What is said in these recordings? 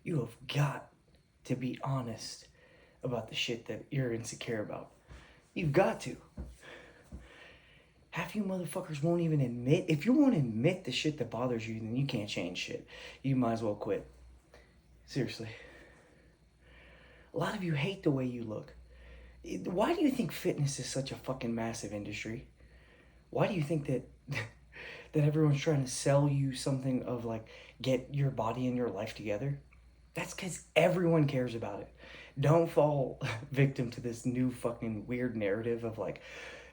You have got to be honest about the shit that you're insecure about. You've got to. Half you motherfuckers won't even admit. If you won't admit the shit that bothers you, then you can't change shit. You might as well quit. Seriously. A lot of you hate the way you look. Why do you think fitness is such a fucking massive industry? Why do you think that that everyone's trying to sell you something of like get your body and your life together? That's because everyone cares about it. Don't fall victim to this new fucking weird narrative of like,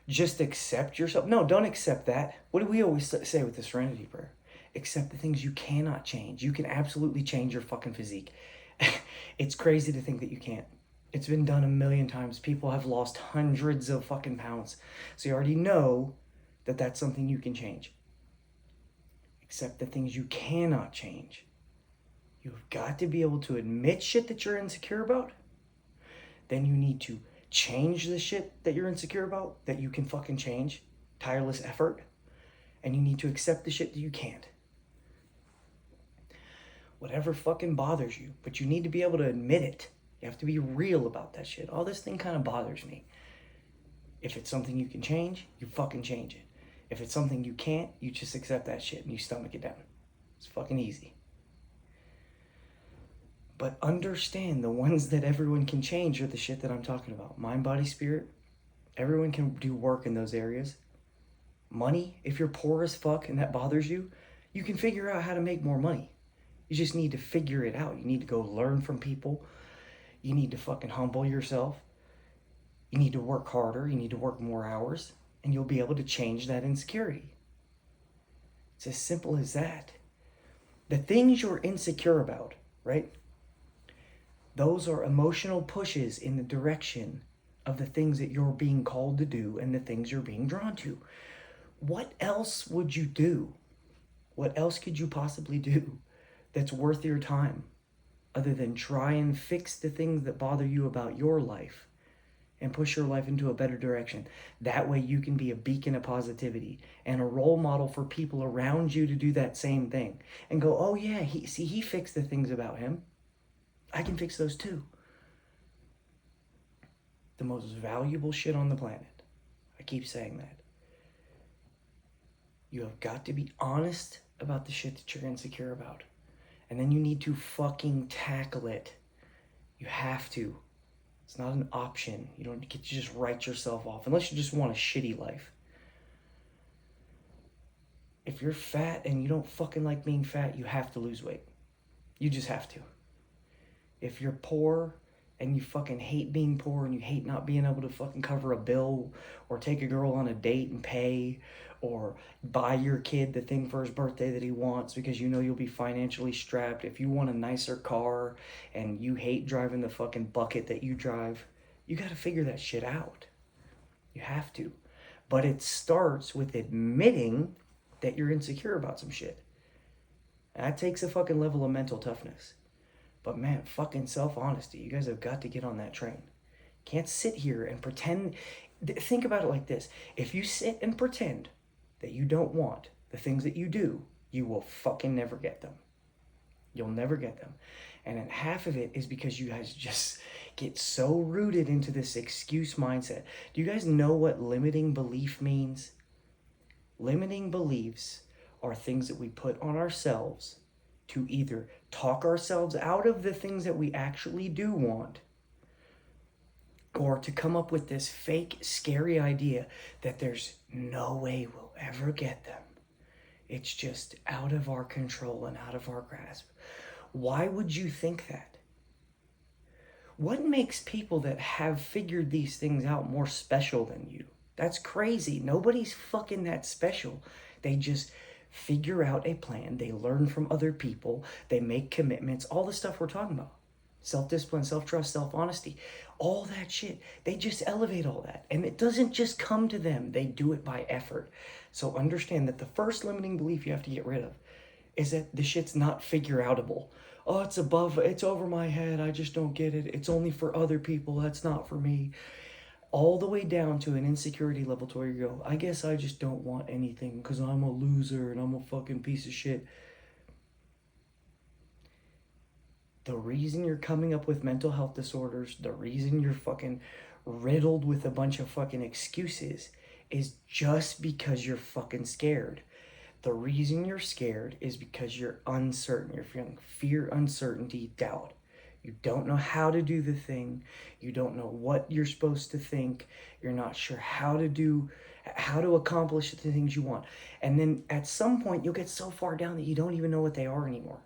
just accept yourself. No, don't accept that. What do we always say with the Serenity Prayer? Accept the things you cannot change. You can absolutely change your fucking physique. It's crazy to think that you can't. It's been done a million times. People have lost hundreds of fucking pounds. So you already know that that's something you can change. Accept the things you cannot change. You've got to be able to admit shit that you're insecure about. Then you need to change the shit that you're insecure about that you can fucking change. Tireless effort. And you need to accept the shit that you can't. Whatever fucking bothers you, but you need to be able to admit it. You have to be real about that shit. All this thing kind of bothers me. If it's something you can change, you fucking change it. If it's something you can't, you just accept that shit and you stomach it down. It's fucking easy. But understand the ones that everyone can change are the shit that I'm talking about. Mind, body, spirit. Everyone can do work in those areas. Money, if you're poor as fuck and that bothers you, you can figure out how to make more money. You just need to figure it out. You need to go learn from people. You need to fucking humble yourself. You need to work harder. You need to work more hours. And you'll be able to change that insecurity. It's as simple as that. The things you're insecure about, right? Those are emotional pushes in the direction of the things that you're being called to do and the things you're being drawn to. What else would you do? What else could you possibly do that's worth your time other than try and fix the things that bother you about your life and push your life into a better direction? That way you can be a beacon of positivity and a role model for people around you to do that same thing and go, oh yeah, he fixed the things about him. I can fix those too. The most valuable shit on the planet. I keep saying that. You have got to be honest about the shit that you're insecure about. And then you need to fucking tackle it. You have to. It's not an option. You don't get to just write yourself off unless you just want a shitty life. If you're fat and you don't fucking like being fat, you have to lose weight. You just have to. If you're poor and you fucking hate being poor and you hate not being able to fucking cover a bill or take a girl on a date and pay or buy your kid the thing for his birthday that he wants because you know you'll be financially strapped. If you want a nicer car and you hate driving the fucking bucket that you drive, you got to figure that shit out. You have to. But it starts with admitting that you're insecure about some shit. That takes a fucking level of mental toughness. But man, fucking self-honesty. You guys have got to get on that train. Can't sit here and pretend. Think about it like this. If you sit and pretend that you don't want the things that you do, you will fucking never get them. You'll never get them. And then half of it is because you guys just get so rooted into this excuse mindset. Do you guys know what limiting belief means? Limiting beliefs are things that we put on ourselves to either talk ourselves out of the things that we actually do want, or to come up with this fake, scary idea that there's no way we'll ever get them. It's just out of our control and out of our grasp. Why would you think that? What makes people that have figured these things out more special than you? That's crazy. Nobody's fucking that special. They just figure out a plan. They learn from other people. They make commitments. All the stuff we're talking about. Self-discipline, self-trust, self-honesty. All that shit. They just elevate all that. And it doesn't just come to them. They do it by effort. So understand that the first limiting belief you have to get rid of is that the shit's not figure-outable. Oh, it's over my head. I just don't get it. It's only for other people. That's not for me. All the way down to an insecurity level to where you go, I guess I just don't want anything because I'm a loser and I'm a fucking piece of shit. The reason you're coming up with mental health disorders, the reason you're fucking riddled with a bunch of fucking excuses is just because you're fucking scared. The reason you're scared is because you're uncertain. You're feeling fear, uncertainty, doubt. You don't know how to do the thing. You don't know what you're supposed to think. You're not sure how to accomplish the things you want. And then at some point you'll get so far down that you don't even know what they are anymore.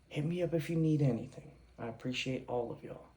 Hit me up if you need anything. I appreciate all of y'all.